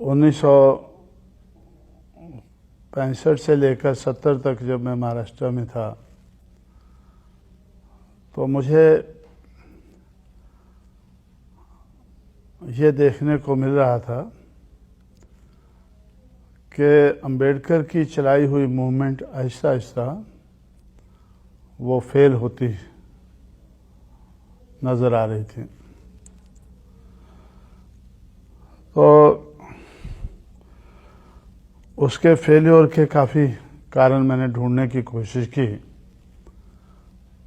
1965 से लेकर 70 तक जब मैं महाराष्ट्र में था तो मुझे ये देखने को मिल रहा था कि अंबेडकर की चलाई हुई मूवमेंट आहिस्ता आहिस्ता वो फेल होती नज़र आ रही थी। तो उसके फेल्योर के काफ़ी कारण मैंने ढूंढने की कोशिश की,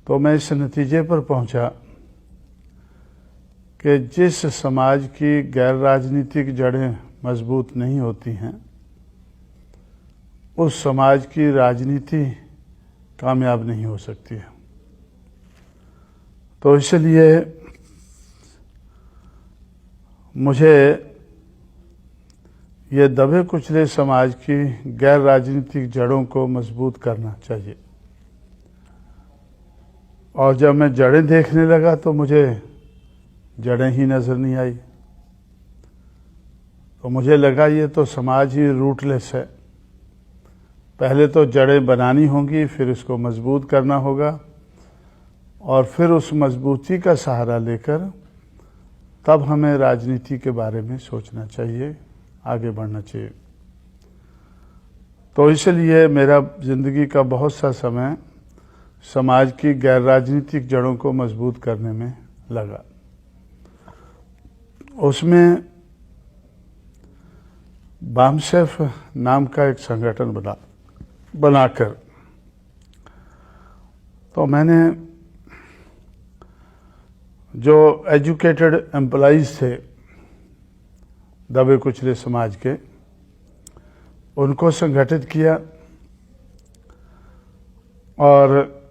तो मैं इस नतीजे पर पहुंचा कि जिस समाज की गैर राजनीतिक जड़ें मजबूत नहीं होती हैं उस समाज की राजनीति कामयाब नहीं हो सकती है। तो इसलिए मुझे ये दबे कुचले समाज की गैर राजनीतिक जड़ों को मजबूत करना चाहिए। और जब मैं जड़ें देखने लगा तो मुझे जड़ें ही नज़र नहीं आई। तो मुझे लगा ये तो समाज ही रूटलेस है। पहले तो जड़ें बनानी होंगी, फिर इसको मजबूत करना होगा और फिर उस मजबूती का सहारा लेकर तब हमें राजनीति के बारे में सोचना चाहिए, आगे बढ़ना चाहिए। तो इसलिए मेरा ज़िंदगी का बहुत सा समय समाज की गैर राजनीतिक जड़ों को मजबूत करने में लगा। उसमें बामसेफ नाम का एक संगठन बनाकर तो मैंने जो एजुकेटेड एम्प्लॉइज़ थे दबे कुचले समाज के, उनको संगठित किया और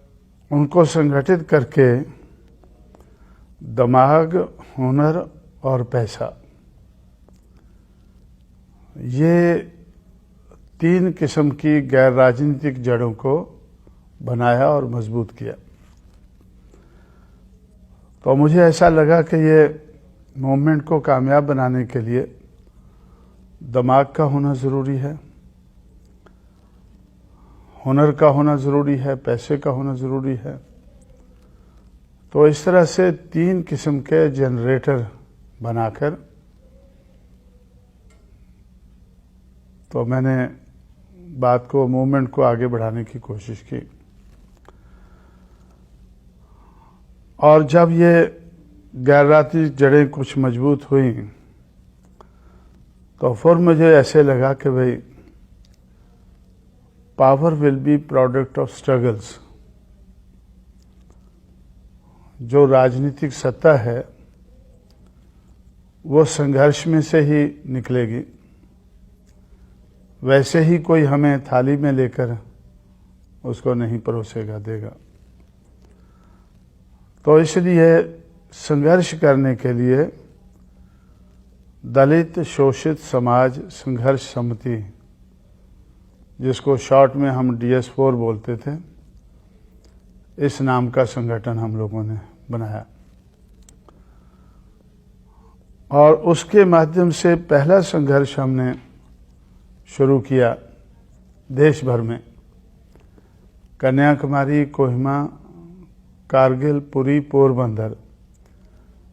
उनको संगठित करके दिमाग, हुनर और पैसा, ये 3 किस्म की गैर राजनीतिक जड़ों को बनाया और मजबूत किया। तो मुझे ऐसा लगा कि ये मूवमेंट को कामयाब बनाने के लिए दिमाग का होना ज़रूरी है, हुनर का होना ज़रूरी है, पैसे का होना ज़रूरी है। तो इस तरह से 3 किस्म के जनरेटर बनाकर तो मैंने बात को, मूवमेंट को आगे बढ़ाने की कोशिश की। और जब ये गैर राजनीतिक जड़ें कुछ मजबूत हुई तो फिर मुझे ऐसे लगा कि भाई power will be product of struggles. जो राजनीतिक सत्ता है वो संघर्ष में से ही निकलेगी। वैसे ही कोई हमें थाली में लेकर उसको नहीं परोसेगा देगा। तो इसलिए संघर्ष करने के लिए दलित शोषित समाज संघर्ष समिति, जिसको शॉर्ट में हम DS4 बोलते थे, इस नाम का संगठन हम लोगों ने बनाया और उसके माध्यम से पहला संघर्ष हमने शुरू किया देश भर में। कन्याकुमारी, कोहिमा, कारगिल, पुरी, पोरबंदर,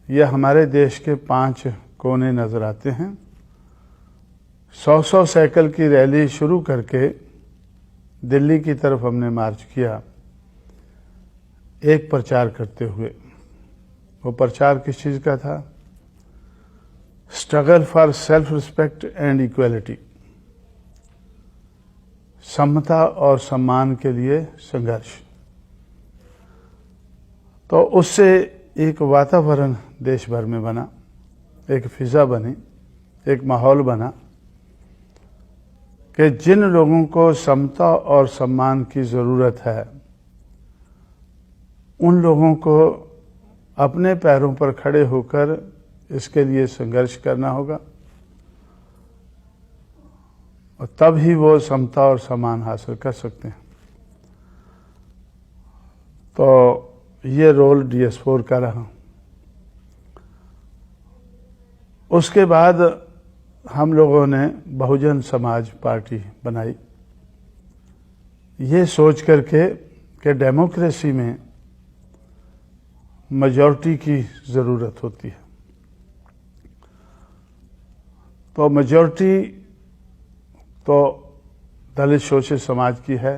ये हमारे देश के 5 कोने नज़र आते हैं। 100 साइकिल की रैली शुरू करके दिल्ली की तरफ हमने मार्च किया, एक प्रचार करते हुए। वो प्रचार किस चीज़ का था? Struggle for self respect and equality, समता और सम्मान के लिए संघर्ष। तो उससे एक वातावरण देश भर में बना, एक फिजा बनी, एक माहौल बना कि जिन लोगों को समता और सम्मान की ज़रूरत है उन लोगों को अपने पैरों पर खड़े होकर इसके लिए संघर्ष करना होगा और तब ही वो समता और सम्मान हासिल कर सकते हैं। तो ये रोल DS4 का रहा। उसके बाद हम लोगों ने बहुजन समाज पार्टी बनाई, ये सोच करके कि डेमोक्रेसी में मेजॉरिटी की ज़रूरत होती है। तो मेजॉरिटी तो दलित शोषित समाज की है।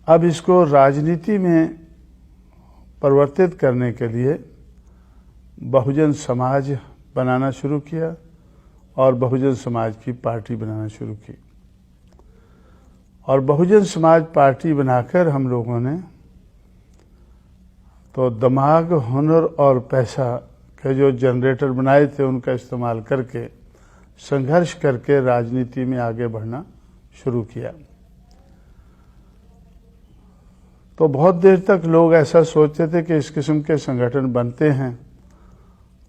अब इसको राजनीति में परिवर्तित करने के लिए बहुजन समाज बनाना शुरू किया और बहुजन समाज की पार्टी बनाना शुरू की। और बहुजन समाज पार्टी बनाकर हम लोगों ने तो दिमाग, हुनर और पैसा के जो जनरेटर बनाए थे उनका इस्तेमाल करके संघर्ष करके राजनीति में आगे बढ़ना शुरू किया। तो बहुत देर तक लोग ऐसा सोचते थे कि इस किस्म के संगठन बनते हैं,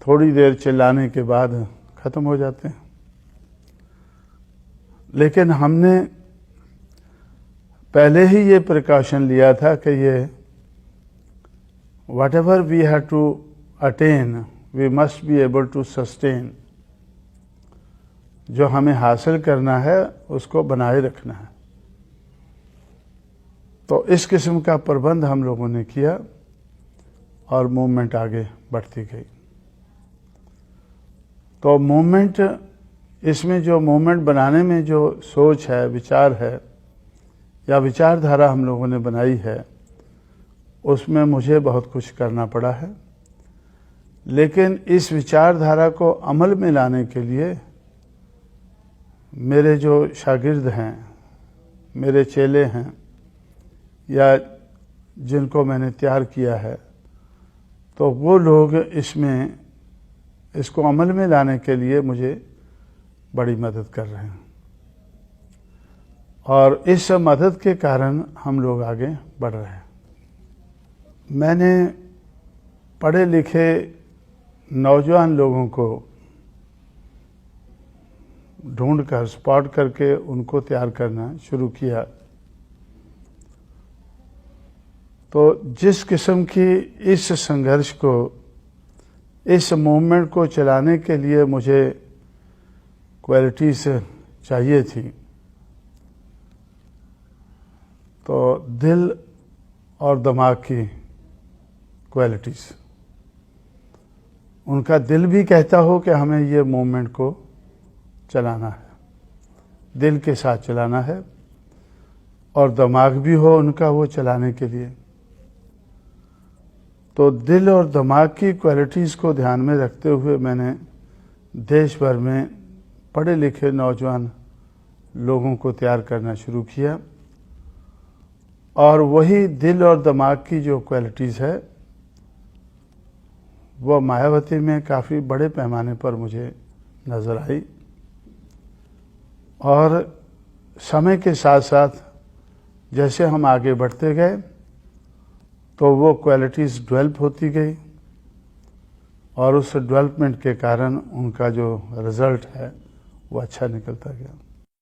थोड़ी देर चिल्लाने के बाद खत्म हो जाते हैं। लेकिन हमने पहले ही ये प्रिकॉशन लिया था कि ये whatever we have to attain, we must be able to sustain। जो हमें हासिल करना है उसको बनाए रखना है। तो इस किस्म का प्रबंध हम लोगों ने किया और मूवमेंट आगे बढ़ती गई। तो मूवमेंट, इसमें जो मूवमेंट बनाने में जो सोच है, विचार है या विचारधारा हम लोगों ने बनाई है, उसमें मुझे बहुत कुछ करना पड़ा है। लेकिन इस विचारधारा को अमल में लाने के लिए मेरे जो शागिर्द हैं, मेरे चेले हैं या जिनको मैंने तैयार किया है, तो वो लोग इसको अमल में लाने के लिए मुझे बड़ी मदद कर रहे हैं। और इस मदद के कारण हम लोग आगे बढ़ रहे हैं। मैंने पढ़े लिखे नौजवान लोगों को ढूंढकर, स्पॉट करके उनको तैयार करना शुरू किया। तो जिस किस्म की इस संघर्ष को, इस मूवमेंट को चलाने के लिए मुझे क्वालिटीज चाहिए थी, तो दिल और दिमाग की क्वालिटीज, उनका दिल भी कहता हो कि हमें ये मूवमेंट को चलाना है, दिल के साथ चलाना है, और दिमाग भी हो उनका वो चलाने के लिए। तो दिल और दिमाग की क्वालिटीज़ को ध्यान में रखते हुए मैंने देश भर में पढ़े लिखे नौजवान लोगों को तैयार करना शुरू किया। और वही दिल और दिमाग की जो क्वालिटीज़ है वो मायावती में काफ़ी बड़े पैमाने पर मुझे नज़र आई। और समय के साथ साथ जैसे हम आगे बढ़ते गए तो वो क्वालिटीज़ डेवलप होती गई और उस डेवलपमेंट के कारण उनका जो रिज़ल्ट है वो अच्छा निकलता गया।